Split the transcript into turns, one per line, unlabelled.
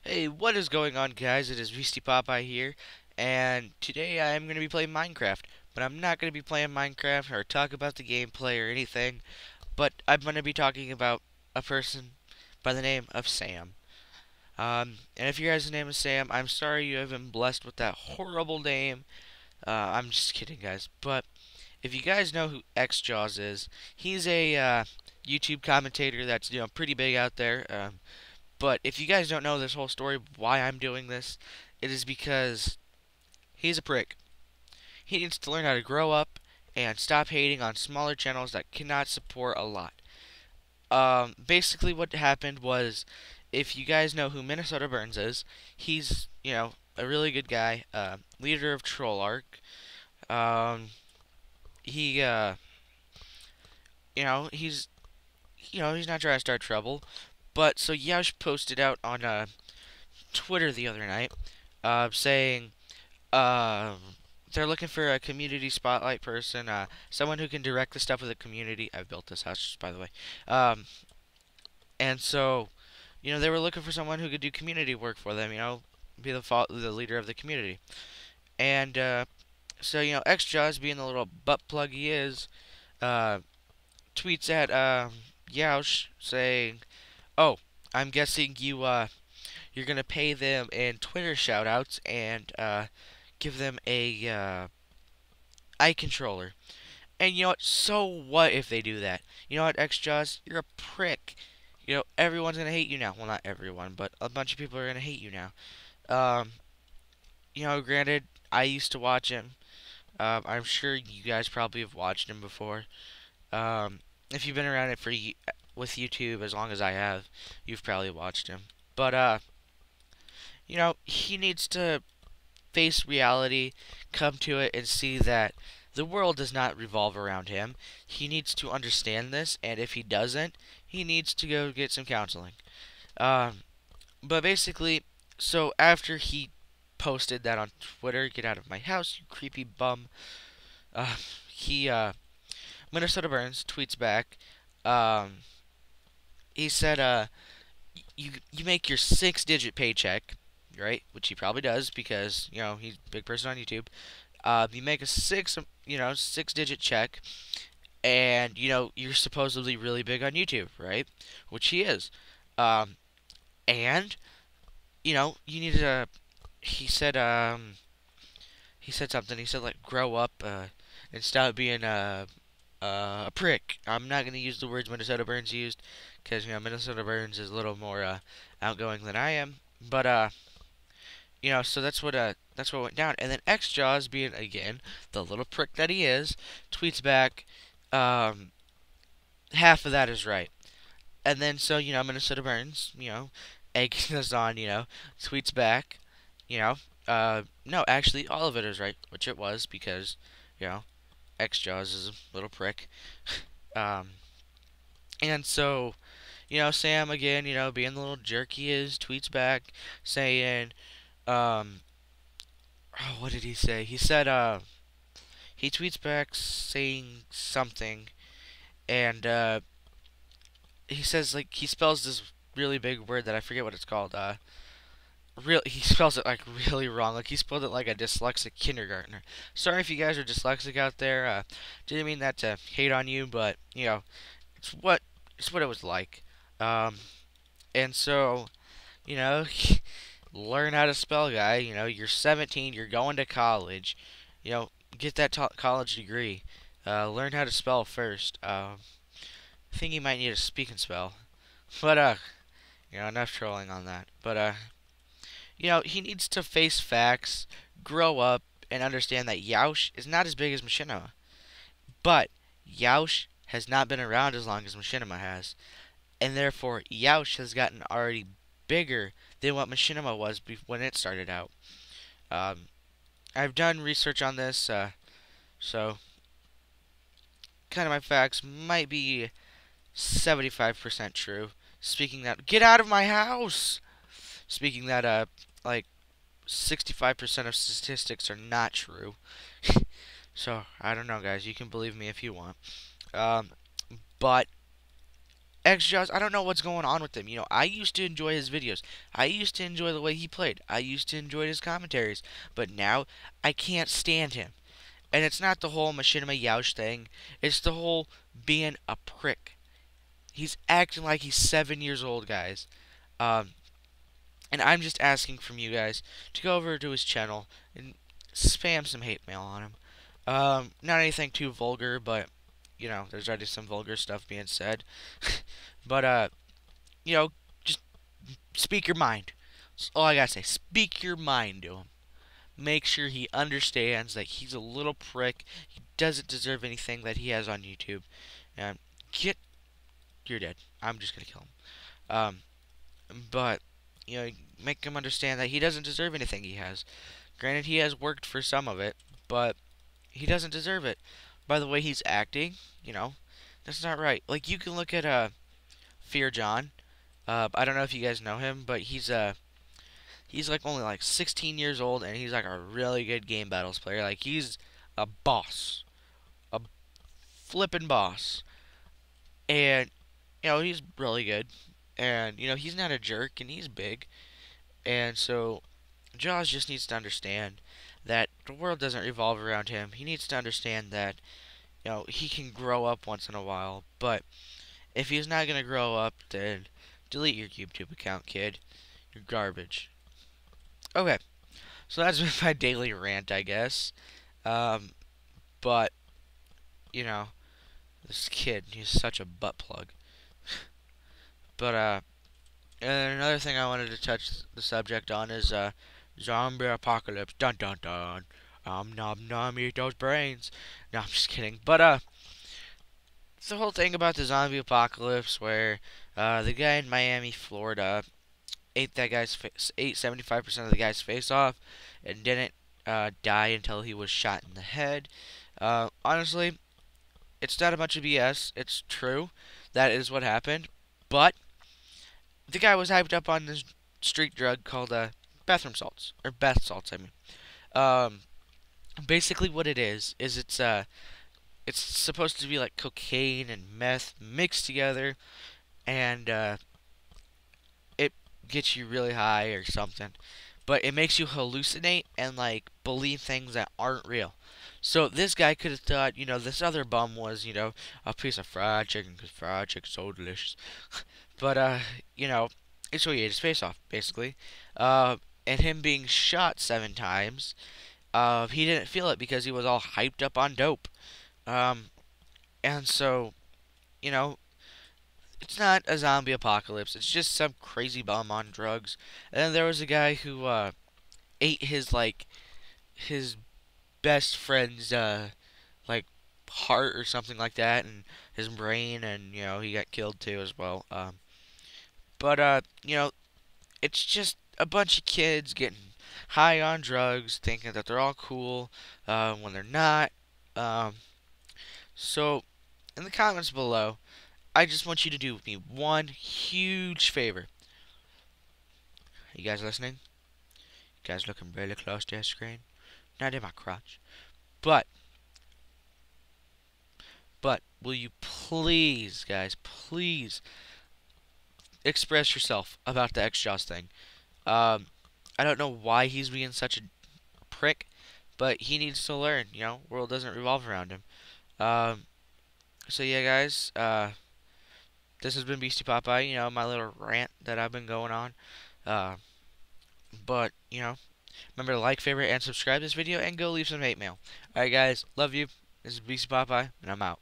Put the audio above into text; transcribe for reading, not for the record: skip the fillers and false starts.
Hey, what is going on, guys? It is Beastie Popeye here, and today I am going to be playing Minecraft. But I'm not going to be playing Minecraft or talk about the gameplay or anything, but I'm going to be talking about a person by the name of Sam. And if your guys' name is Sam, I'm sorry you have been blessed with that horrible name. I'm just kidding, guys. But if you guys know who XJaws is, he's a YouTube commentator that's pretty big out there. But if you guys don't know this whole story, why I'm doing this, it is because he's a prick. He needs to learn how to grow up and stop hating on smaller channels that cannot support a lot. Basically, what happened was, if you guys know who Minnesota Burns is, he's a really good guy, leader of Troll Arc. Um, he he's he's not trying to start trouble, but so Yaush posted out on Twitter the other night, saying uh, they're looking for a community spotlight person, someone who can direct the stuff of the community. I've built this house, by the way. Um, and so, they were looking for someone who could do community work for them. Be the leader of the community. And so, XJaws, being the little butt plug he is, uh, tweets at Yaush saying, "Oh, I'm guessing you're gonna pay them in Twitter shoutouts and give them a eye controller." And you know what? So what if they do that? You know what, XJaws? You're a prick. Everyone's gonna hate you now. Well, not everyone, but a bunch of people are gonna hate you now. Um, granted, I used to watch him. I'm sure you guys probably have watched him before. Um, if you've been around it with YouTube as long as I have, you've probably watched him. But he needs to face reality, come to it, and see that the world does not revolve around him. He needs to understand this, and if he doesn't, he needs to go get some counseling. Um, but basically, so after he posted that on Twitter, "Get out of my house, you creepy bum," uh, he Minnesota Burns tweets back. Um, he said, "You make your 6-digit paycheck, right?" Which he probably does because he's a big person on YouTube. You make a 6-digit check, and you're supposedly really big on YouTube, right? Which he is. Um, and you need to. He said he said something. He said like grow up and stop being a prick. I'm not gonna use the words Minnesota Burns used because Minnesota Burns is a little more outgoing than I am. But so that's what went down. And then XJaws, being again the little prick that he is, tweets back, um, half of that is right. And then so Minnesota Burns, egging us on, tweets back, no, actually all of it is right, which it was because you know XJaws is a little prick. Um, and so Sam again, being the little jerk he is, tweets back saying, um, oh, what did he say? He said, he tweets back saying something, and he says like he spells this really big word that I forget what it's called. He spells it like really wrong. Like he spelled it like a dyslexic kindergartner. Sorry if you guys are dyslexic out there. Didn't mean that to hate on you, but it's what it's what it was like. Um, and so you know, learn how to spell, guy. You're 17. You're going to college. You know, get that college degree. Learn how to spell first. I think you might need a speak and spell. But enough trolling on that. But he needs to face facts, grow up, and understand that Yaush is not as big as Machinima. But Yaush has not been around as long as Machinima has, and therefore Yaush has gotten already bigger than what Machinima was when it started out. Um, I've done research on this, so kind of my facts might be 75% true. Speaking that, get out of my house! Speaking that, like 65% of statistics are not true. So, I don't know, guys. You can believe me if you want. Um, but X-Jaws, I don't know what's going on with him. I used to enjoy his videos. I used to enjoy the way he played. I used to enjoy his commentaries. But now, I can't stand him. And it's not the whole machinima Youch thing. It's the whole being a prick. He's acting like he's 7 years old, guys. Um, and I'm just asking from you guys to go over to his channel and spam some hate mail on him. Not anything too vulgar, but there's already some vulgar stuff being said. But just speak your mind. That's all I gotta say. Speak your mind to him. Make sure he understands that he's a little prick. He doesn't deserve anything that he has on YouTube. And get, you're dead. I'm just gonna kill him. But make him understand that he doesn't deserve anything he has. Granted, he has worked for some of it, but he doesn't deserve it. By the way he's acting, that's not right. Like, you can look at Fear John. I don't know if you guys know him, but he's like only like 16 years old, and he's like a really good game battles player. Like, he's a boss, a flippin' boss, and he's really good, and he's not a jerk, and he's big, and so Jaws just needs to understand that the world doesn't revolve around him. He needs to understand that he can grow up once in a while, but if he's not gonna grow up, then delete your YouTube account, kid. You're garbage. Okay, so that's been my daily rant, I guess. Um, but this kid, he's such a butt plug. But and another thing I wanted to touch the subject on is zombie apocalypse. Dun dun dun. Nom nom, eat those brains. No, I'm just kidding. But it's the whole thing about the zombie apocalypse where the guy in Miami, Florida, ate 75% of the guy's face off and didn't die until he was shot in the head. Honestly, it's not a bunch of BS. It's true. That is what happened. But the guy was hyped up on this street drug called bathroom salts, or bath salts, I mean. Um, Basically what it is it's supposed to be like cocaine and meth mixed together, and it gets you really high or something. But it makes you hallucinate and like believe things that aren't real. So this guy could have thought, this other bum was, a piece of fried chicken, because fried chicken's so delicious. But it's what he ate his face off, basically. And him being shot 7 times, he didn't feel it because he was all hyped up on dope. Um, and so, you know, it's not a zombie apocalypse. It's just some crazy bum on drugs. And then there was a guy who ate his best friend's like heart or something like that, and his brain, and he got killed too as well. But it's just a bunch of kids getting high on drugs, thinking that they're all cool when they're not. Um, so in the comments below, I just want you to do me one huge favor. You guys listening? You guys looking really close to the screen? Not in my crotch. But will you please, guys, please express yourself about the X-Jaws thing. I don't know why he's being such a prick, but he needs to learn, world doesn't revolve around him. So yeah, guys, this has been Beastie Popeye, my little rant that I've been going on. But, remember to like, favorite, and subscribe this video, and go leave some hate mail. Alright, guys, love you. This is Beastie Popeye, and I'm out.